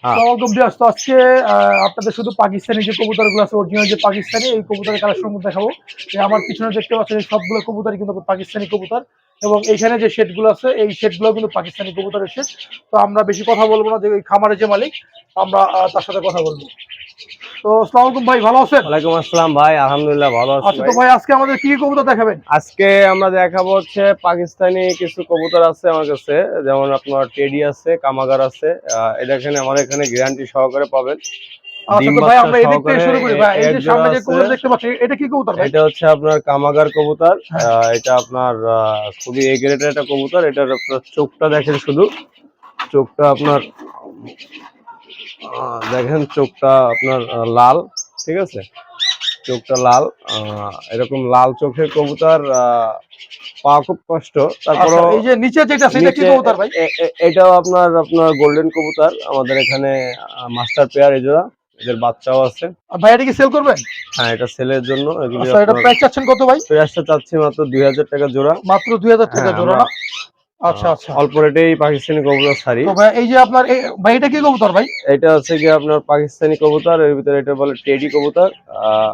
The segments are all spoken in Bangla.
হ্যাঁ। Welcome viewers. তো আজকে আপনাদের শুধু পাকিস্তানি যে কবুতরগুলো আছে, অরিজিনাল যে পাকিস্তানি এই কবুতরের কালেকশন দেখাবো। এই আমার পিছনে দেখতে পাচ্ছেন এই সবগুলো কবুতরই কিন্তু পাকিস্তানি কবুতর, এবং এইখানে যে শেডগুলো আছে এই শেডগুলো কিন্তু পাকিস্তানি কবুতরের শেড। তো আমরা বেশি কথা বলবো না, যে ওই খামারের যে মালিক আমরা তার সাথে কথা বলবো। তো আসসালামু আলাইকুম ভাই, ভালো আছেন? ওয়ালাইকুম আসসালাম ভাই, আলহামদুলিল্লাহ ভালো আছি আচ্ছা, তো ভাই। ভাই আজকে আমাদের কি কি কবুতর দেখাবেন? আজকে আমরা দেখাবো হচ্ছে পাকিস্তানি কিছু কবুতর আছে আমার কাছে, যেমন আপনার টেডি আছে, কামাগার আছে। এটা এখানে আমার এখানে গ্যারান্টি সহকারে পাবেন, আচ্ছা, ডিম তো ভাই বাচ্চা আমরা এদিক থেকে সহকারে। শুরু করি ভাই। এই এক যে জোড়া সামনে যে আছে, কবুতর দেখতে পাচ্ছি, এটা কি কবুতর ভাই? এটা হচ্ছে আপনার কামাগার কবুতর। হ্যাঁ। এটা আপনার খুবই এ গ্রেডের একটা কবুতর। এটার আপনার চোখটা দেখেন, শুধু চোখটা আপনার দেখেন, চোখটা আপনার লাল, ঠিক আছে, চোখটা লাল। এরকম লাল চোখের কবুতর পাওয়া খুব কষ্ট। আচ্ছা, তারপরও এই যে নিচে যেটা সেটা কি নিচে কবুতর ভাই? এটাও আপনার আপনার গোল্ডেন কবুতর। আমাদের এখানে মাস্টার পেয়ার এজোড়া, এদের বাচ্চাও আছে। আর ভাই এটা কি সেল করবেন? হ্যাঁ, এটা সেলের জন্য। এগুলি আচ্ছা, এটা আপনার প্রাইস চাচ্ছেন কত ভাই? প্রাইসটা চাচ্ছি মাত্র 2000 টাকা জোড়া। মাত্র 2000 টাকা হ্যাঁ, জোড়া আমরা না? আচ্ছা আচ্ছা। অল্প রেটেই পাকিস্তানি কবুতর ছাড়ি। তো ভাই এই যে আপনার ভাই এটা কি কবুতর ভাই? এটা হচ্ছে কি আপনার পাকিস্তানি কবুতর, এর ভিতরে এটা বলে টেডি কবুতর। আহ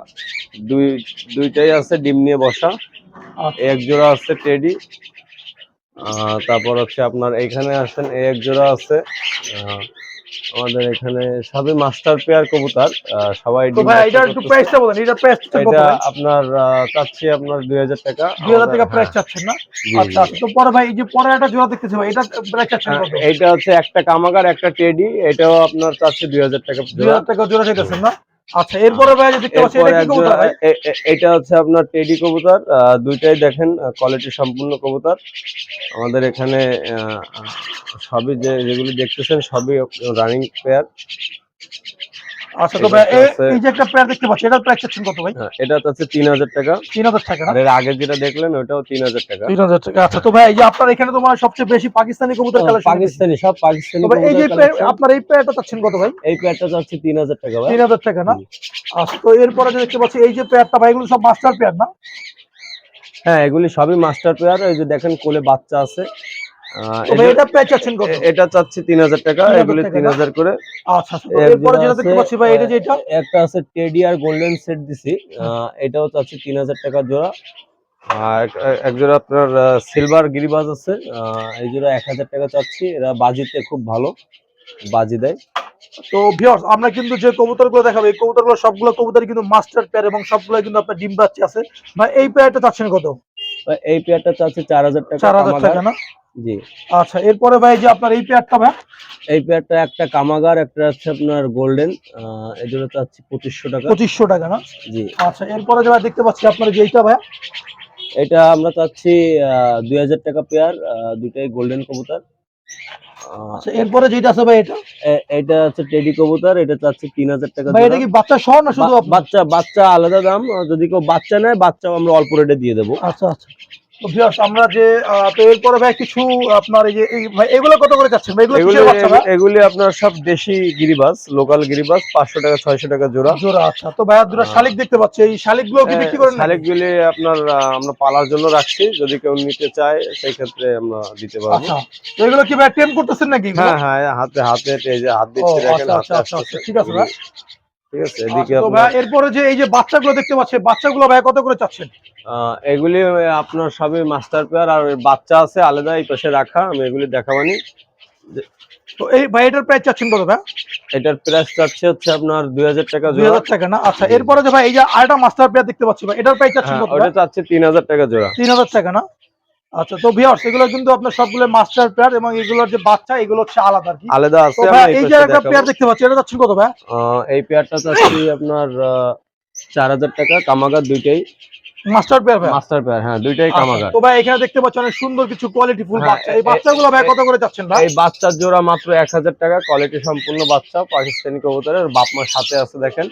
দুই দুইটাই আছে ডিম নিয়ে বসা। আচ্ছা এক জোড়া আছে টেডি। তারপর হচ্ছে আপনার এইখানে আসেন, এক জোড়া আছে। আহ, আমাদের এখানে সবই মাস্টার পেয়ার কবুতর। সবাই তো ডিম ভাই বাচ্চা এটার একটু করতেছে। প্রাইসটা বলেন, এটার প্রাইস চাচ্ছেন কত এটা ভাই? আপনার চাচ্ছি আপনার 2000 টাকা 2000 আমাদের। টাকা প্রাইস হ্যাঁ, চাচ্ছেন না? জি আচ্ছা জি। আচ্ছা। তো পরে ভাই এই যে পরে একটা জোড়া দেখতেছি ভাই, এটা প্রাইস চাচ্ছেন কত? এইটা হচ্ছে একটা কামাগার, একটা টেডি। এটাও আপনার চাচ্ছি 2000 টাকা জোড়া। 2000 টাকা জোড়া চাইতেছেন না? আচ্ছা, এরপরে ভাই যে দেখতে পাচ্ছি এটা এরপরে কি এক জোড়া কবুতর ভাই? এটা হচ্ছে আপনার টেডি কবুতর। দুইটাই দেখেন কোয়ালিটি সম্পূর্ণ কবুতর। আমাদের এখানে আহ, সবই যেগুলি দেখতেছেন সবই রানিং পেয়ার। আচ্ছা, তো এটা ভাই আছে, এই যে একটা পেয়ার দেখতে পাচ্ছি, এটার প্রাইস চাচ্ছেন কত ভাই? এটা হচ্ছে 3000 টাকা। 3000 টাকা আর না? এর আগে যেটা দেখলেন ওটাও 3000 টাকা। 3000 টাকা। আচ্ছা, তো ভাই এই যে আপনার এখানে তো মানে সবচেয়ে বেশি পাকিস্তানি কবুতর কালেকশন দেখতেছি। পাকিস্তানি, সব তো পাকিস্তানি ভাই এই কবুতর যে কালেকশন। আপনার এই পেয়ারটা চাচ্ছেন কত ভাই? এই পেয়ারটা চাচ্ছি 3000 টাকা ভাই। 3000 টাকা না? জি। আচ্ছা, তো এরপরে যে দেখতে পাচ্ছি এই যে পেয়ারটা ভাই, এগুলো সব মাস্টার পেয়ার না? হ্যাঁ, এগুলি সবই মাস্টার পেয়ার। এই যে দেখেন কোলে বাচ্চা আছে। তো ভাই এটা প্রাইস চাচ্ছেন কত? এটা চাচ্ছি 3000 টাকা, 3000 এগুলি টাকা না? 3000 করে। আচ্ছা আচ্ছা। তো এক এরপরে জোড়া যেটা আছে, দেখতে পাচ্ছি ভাই, এটা যেটা একটা আছে টেডি আর গোল্ডেন সেট দিছি। এটাও চাচ্ছি 3000 টাকা জোড়া। আর এক জোড়া আপনার সিলভার গিরিবাজ আছে। এই জোড়া 1000 টাকা চাচ্ছি। এরা বাজিতে খুব ভালো বাজি দেয়। তো ভিউয়ার্স, আমরা কিন্তু যে কবুতরগুলো দেখাবো এই কবুতরগুলো সবগুলো কবুতরই কিন্তু মাস্টার পেয়ার, এবং সবগুলো কিন্তু আপনার ডিম বাচ্চা আছে। ভাই এই পেয়ারটা চাচ্ছেন কত? এই পেয়ারটা চাচ্ছি 4000 টাকা 4000 কামাগার। টাকা না? জি। আচ্ছা, এরপরে ভাই যে আপনার এই পেয়ারটা ভাই, এই পেয়ারটা একটা কামাগার, একটা আছে আপনার গোল্ডেন। এই জন্য চাচ্ছি 2500 টাকা। 2500 টাকা না? জি। আচ্ছা, এরপরে যে ভাই দেখতে পাচ্ছি আপনার যে এইটা ভাই, এটা আমরা চাচ্ছি 2000 টাকা পেয়ার। দুইটাই গোল্ডেন কবুতর। আহ, আচ্ছা এরপরে যেটা আছে ভাই এটা, এটা হচ্ছে টেডি কবুতর। এটা চাচ্ছি 3000 টাকা ভাই এটা জোড়া। কি বাচ্চা সহ না শুধু আপনার? বাচ্চা বাচ্চা আলাদা দাম। যদি কেউ বাচ্চা নেয়, বাচ্চাও আমরা অল্প রেটে দিয়ে দেবো। আচ্ছা আচ্ছা। তো ভিউয়ার্স আমরা যে তো এরপরে ভাই কিছু আপনার এই যে ভাই এগুলো কত করে চাচ্ছেন ভাই? এগুলো এগুলি কিসের বাচ্চা ভাই? এগুলি আপনার সব দেশি গিরিবাস, লোকাল গিরিবাস। 500 টাকা 600 টাকা জোড়া। জোড়া। আচ্ছা, তো ভাই দুটো শালিক দেখতে পাচ্ছি, এই শালিকগুলো কি বিক্রি করেন নাকি? শালিকগুলি আপনার আমরা পালার জন্য রাখছি, যদি কেউ নিতে চায় সেই ক্ষেত্রে আমরা দিতে পারবো। আচ্ছা, তো এগুলো কি ভাই টেম করতেছেন নাকি এগুলো? হ্যাঁ হ্যাঁ, হাতে হাতে এই যে হাত ও দিচ্ছে, দেখেন আচ্ছা হাতে আচ্ছা আচ্ছা আচ্ছা, আসতেছে ঠিক আছে এগুলি। ভাই। ঠিক আছে, এদিকে আচ্ছা, তো ভাই আপনার এরপরে যে এই যে বাচ্চাগুলো দেখতে পাচ্ছি, বাচ্চাগুলো ভাই কত করে চাচ্ছেন? এগুলি আপনার সবই মাস্টার পেয়ার। আর ওই বাচ্চা আছে আলাদা এই পাশে রাখা, আমি এগুলি দেখাবানি। তো এই ভাই এটার প্রাইস চাচ্ছেন কত ভাই? এটার প্রাইস চাচ্ছে হচ্ছে আপনার 2000 টাকা জোড়া। 2000 টাকা না? আচ্ছা, জি জি। এরপরে যে ভাই এই যে আরেকটা মাস্টার পেয়ার দেখতে পাচ্ছি ভাই, এটার প্রাইস চাচ্ছেন হ্যাঁ, কত ওটা ভাই? চাচ্ছে 3000 টাকা জোড়া। 3000 টাকা না? আচ্ছা, তো ভিউয়ার্স এগুলো কিন্তু আপনার সবগুলো মাস্টার পেয়ার, এবং এগুলোর যে বাচ্চা এগুলো হচ্ছে আলাদা আর কি। আলাদা তো আছে, ভাই আমরা এই এই যে পাশে একটা দেখাবো। পেয়ার দেখতে পাচ্ছি, এটা চাচ্ছেন কত ভাই? এই পেয়ারটা চাচ্ছি আপনার 4000 টাকা। কামাগার দুইটাই। মাস্টার পেয়ার ভাই? মাস্টার পেয়ার, হ্যাঁ, দুইটাই আচ্ছা, কামাগার। তো ভাই এখানে দেখতে পাচ্ছি অনেক সুন্দর কিছু কোয়ালিটি ফুল হ্যাঁ, বাচ্চা, এই বাচ্চাগুলো ভাই কত করে চাচ্ছেন ভাই? এই বাচ্চার জোড়া মাত্র 1000 টাকা। কোয়ালিটি সম্পূর্ণ বাচ্চা পাকিস্তানি কবুতরের। বাপ মার সাথে আছে দেখেন।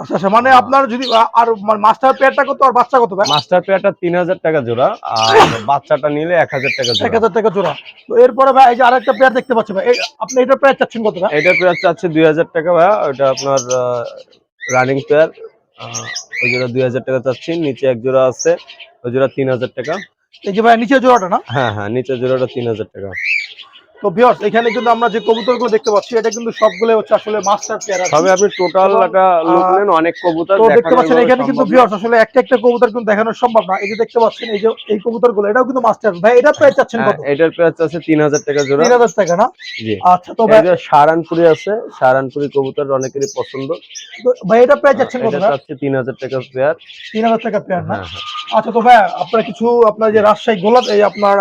আচ্ছা আচ্ছা, মানে আপনার যদি আর মাস্টার পেয়ারটা কত আর বাচ্চা কত ভাই? মাস্টার পেয়ারটা 3000 টাকা জোড়া, আর বাচ্চাটা নিলে 1000 টাকা এক জোড়া। হাজার টাকা জোড়া। তো এরপরে ভাই এই যে আরেকটা পেয়ার দেখতে পাচ্ছি ভাই, আপনি এটার প্রাইস চাচ্ছেন কত ভাই? এটার পেয়ার চাচ্ছে 2000 টাকা ভাইয়া। ওটা আপনার রানিং পেয়ার। ওই জোড়া 2000 টাকা চাচ্ছি। নিচে এক জোড়া আছে, ওই জোড়া 3000 টাকা। এই যে ভাই নিচের জোড়াটা না? হ্যাঁ হ্যাঁ, নিচের জোড়াটা 3000 টাকা। তো ভিউয়ার্স এখানে কিন্তু আমরা যে কবুতরগুলো দেখতে পাচ্ছি এটা কিন্তু সবগুলো হচ্ছে আসলে মাস্টার পেয়ার আছে। তবে আপনি টোটাল এবং, একটা লোক আহ, নেন, অনেক কবুতর তো দেখতে দেখানো পাচ্ছেন এভাবে এখানে কিন্তু সম্ভব না। ভিউয়ার্স আসলে একটা একটা কবুতর কিন্তু দেখানো সম্ভব না। এই যে দেখতে পাচ্ছেন এই যে এই কবুতরগুলো এটাও কিন্তু মাস্টার। ভাই এটা প্রাইস চাচ্ছেন হ্যাঁ, কত? এটার প্রাইস আছে 3000 টাকা জোড়া। 3000 টাকা না? জি। আচ্ছা তো এই ভাই, যে সারানপুরি আছে, সারানপুরি কবুতর অনেকেরই পছন্দ। ভাই এটা প্রাইস চাচ্ছেন কত এটা ভাই? চাচ্ছে 3000 টাকা পেয়ার। 3000 টাকা পেয়ার না? হ্যাঁ, হ্যাঁ। আচ্ছা তো ভাই আপনার কিছু আপনার যে রাজশাহী গোলাপ এই আপনার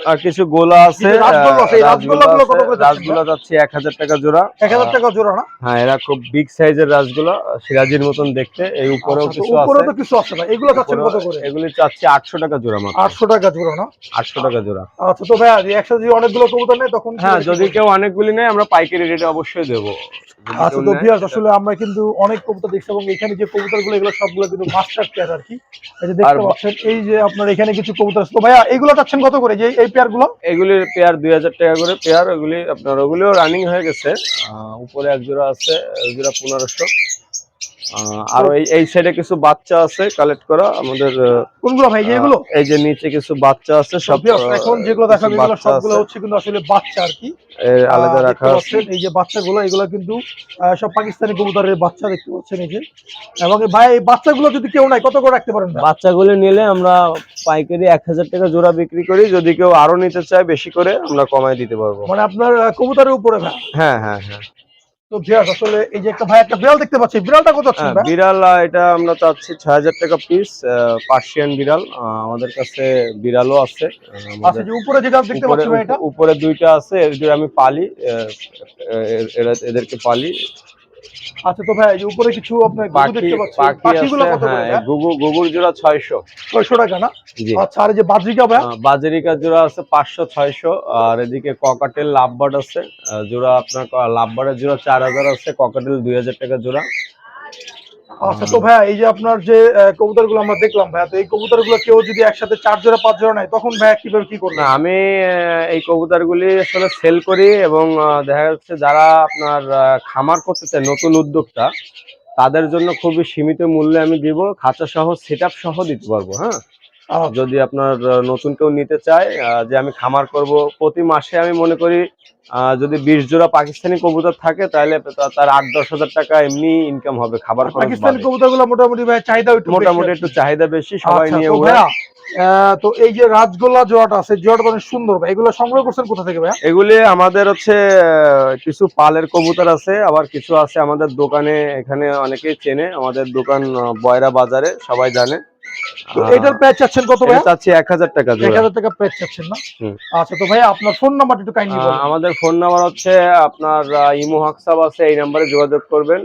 আর কিছু গোলা আছে, কিছু রাজগোল্লা আছে, এই রাজগোলা রাজগোল্লা গুলো আছে। কত করে চাচ্ছেন ভাই? রাজগোলা যাচ্ছে 1000 টাকা জোড়া। 1000 টাকা জোড়া না? হ্যাঁ, এরা খুব বিগ সাইজের রাজগোলা, সিরাজির মতন দেখতে। এই উপরেও আচ্ছা তো কিছু উপরে আছে। তো কিছু আছে ভাই, এগুলো চাচ্ছেন উপরে কত করে? এগুলি চাচ্ছি 800 টাকা জোড়া মাত্র। 800 টাকা জোড়া না? 800 টাকা জোড়া। আচ্ছা তো ভাই একসাথে যদি অনেকগুলো কবুতর নেয় তখন হ্যাঁ, সেটা কি যদি করবেন? কেউ অনেকগুলি নেয় আমরা পাইকারি রেটে অবশ্যই দেবো। যদি আচ্ছা কেউ তো নেয় ভিউয়ার্স সেটা। আসলে আমরা কিন্তু অনেক কবুতর দেখছি এবং এখানে যে কবুতরগুলো এগুলো সবগুলো কিন্তু মাস্টার পেয়ার আর কি। এই যে আর দেখতে পাচ্ছেন এই যে আপনার এখানে কিছু কবুতর আছে। তো ভাইয়া এগুলো চাচ্ছেন কত করে যে এই পেয়ার গুলো? এগুলির পেয়ার 2000 টাকা করে পেয়ার। ওগুলি আপনার ওগুলিও রানিং হয়ে গেছে। উপরে এক জোড়া আছে, ওই জোড়া 1500। তো আর এই সাইডে কিছু বাচ্চা আছে কালেক্ট করা আমাদের। কোনগুলো ভাই যে এগুলো? এই যে নিচে কিছু বাচ্চা আছে, তো সব ভিউয়ার্স এখন যেগুলো কিছু দেখাবো এগুলো বাচ্চা সবগুলো আছে, হচ্ছে কিন্তু আসলে বাচ্চা আর কি। আলাদা রাখা দেখতে আছে। পাচ্ছেন এই যে বাচ্চাগুলো এগুলো কিন্তু সব পাকিস্তানি কবুতরের বাচ্চা দেখতে পাচ্ছেন এই যে। এবং ভাই এই বাচ্চাগুলো যদি কেউ নাই কত করে রাখতে পারেন ভাই? বাচ্চাগুলি নিলে আমরা পাইকারি 1000 টাকা জোড়া বিক্রি করি। যদি কেউ আরো নিতে চায় বেশি করে আমরা কমায় দিতে পারবো। মানে আপনার কবুতরের উপরে ভাই। হ্যাঁ, হ্যাঁ, হ্যাঁ। তো ভিউয়ার্স আসলে এই যে একটা ভাই একটা বিড়াল দেখতে পাচ্ছি, বিড়ালটা কত আছেন হ্যাঁ, ভাই? বিড়াল এটা আমরা চাচ্ছি 6000 টাকা পিস। পার্সিয়ান বিড়াল। আমাদের কাছে বিড়ালও আছে। আচ্ছা আমাদের যে উপরে যেটা দেখতে উপরে পাচ্ছি ভাই এটা? উপরে দুইটা আছে, এদের আমি পালি। এদেরকে পালি। আচ্ছা তো ভাই এই যে উপরে কিছু আপনার ঘুঘু পাখি দেখতে পাচ্ছি, পাখি পাখিগুলো আছে। কত করে হ্যাঁ, এই ভাই? গুগুর জোড়া 600। 600 টাকা না? জি। আচ্ছা আর এই যে বাজরিকা ভাই? বাজেরিকা জোড়া আছে 500 600। আর এদিকে ককাটেল লাভবার্ড আছে। জোড়া আপনার লাভবার্ডের জোড়া 4000 আছে, ককাটেল 2000 টাকা জোড়া। আচ্ছা তো ভাই এই যে আপনার যে কবুতরগুলো আমরা দেখলাম ভাই, তো এই কবুতরগুলো কেউ যদি একসাথে 4 জোড়া 5 জোড়া নেয় তখন ভাই কিভাবে কি না, করবেন? আমি এই কবুতরগুলি আসলে সেল করি এবং দেখা যাচ্ছে যারা আপনার খামার করতে চায়, নতুন উদ্যোক্তা, তাদের জন্য খুবই সীমিত মূল্যে আমি দিব। খাঁচা সহ সেটআপ সহ দিতে পারবো। হ্যাঁ, আচ্ছা যদি আপনার নতুন কেউ নিতে চায়, যে আমি খামার করব, প্রতি মাসে আমি মনে করি যদি 20 জোড়া পাকিস্তানি কবুতর থাকে তাহলে তার 8-10 হাজার টাকা এমনি ইনকাম হবে খাবার আর খরচ পাকিস্তানি বাদে। কবুতরগুলো মোটামুটি ভাই চাহিদাও একটু বেশি মোটামুটি আর একটু কি। চাহিদা বেশি, সবাই আচ্ছা নিয়ে তো উড়ায়। ভাইয়া তো এই যে রাজগোল্লা জোড়াটা আছে, জোড়াটা অনেক সুন্দর ভাই, এগুলো সংগ্রহ করছেন কোথা থেকে ভাইয়া? এগুলি আমাদের হচ্ছে কিছু পালের কবুতর আছে, আবার কিছু আছে আমাদের দোকানে। এখানে অনেকেই চেনে আমাদের দোকান, বয়রা বাজারে সবাই জানে। তো আহ, এটার প্রাইস চাচ্ছেন কত এটা ভাইয়া? চাচ্ছি 1000 টাকা জোড়া। 1000 টাকা প্রাইস চাচ্ছেন না? হুম। আচ্ছা তো ভাইয়া আপনার ফোন নাম্বারটা একটু কাইন্ডলি বলেন। আমাদের ফোন নাম্বার হচ্ছে আপনার ইমো হোয়াটসঅ্যাপ আছে, এই নাম্বারে যোগাযোগ করবেন।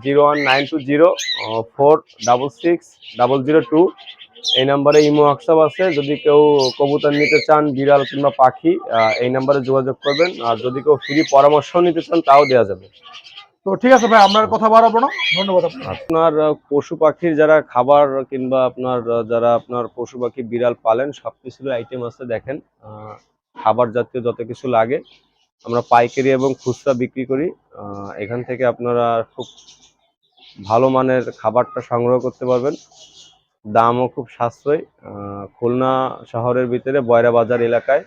01920466002। এই নাম্বারে ইমো হোয়াটসঅ্যাপ আছে। যদি কেউ কবুতর নিতে চান, বিড়াল কিংবা পাখি, এই নাম্বারে যোগাযোগ করবেন। আর যদি কেউ ফ্রি পরামর্শ নিতে চান তাও দেওয়া যাবে। তো ঠিক আছে ভাই আমরা আর কথা বাড়াবো না, ধন্যবাদ আপনাকে। আপনার পশু পাখির যারা খাবার কিংবা আপনার যারা আপনার পশু পাখি বিড়াল পালেন, সবকিছুর আইটেম আছে দেখেন। খাবার জাতীয় যত কিছু লাগে আমরা পাইকারি এবং খুচরা বিক্রি করি। এখান থেকে আপনারা খুব ভালো মানের খাবারটা সংগ্রহ করতে পারবেন। দামও খুব সাশ্রয়ী। খুলনা শহরের ভিতরে বয়রা বাজার এলাকায়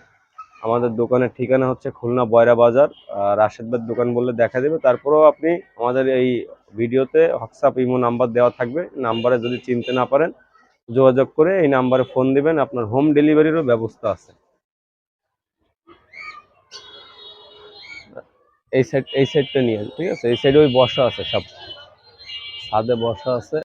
আমাদের দোকানের ঠিকানা হচ্ছে খুলনা বয়রা বাজার। রাশেদ ভাইয়ের দোকান বললে দেখা দেবে। তারপরেও আপনি আমাদের এই ভিডিওতে হোয়াটসঅ্যাপ ইমো নাম্বার দেওয়া থাকবে। নাম্বারে যদি চিনতে না পারেন যোগাযোগ করে এই নাম্বারে ফোন দিবেন। আপনার হোম ডেলিভারিরও ব্যবস্থা আছে। এই সাইডটা নিয়ে, ঠিক আছে? এই সাইডে ওই বসা আছে, সব ছাদে বসা আছে।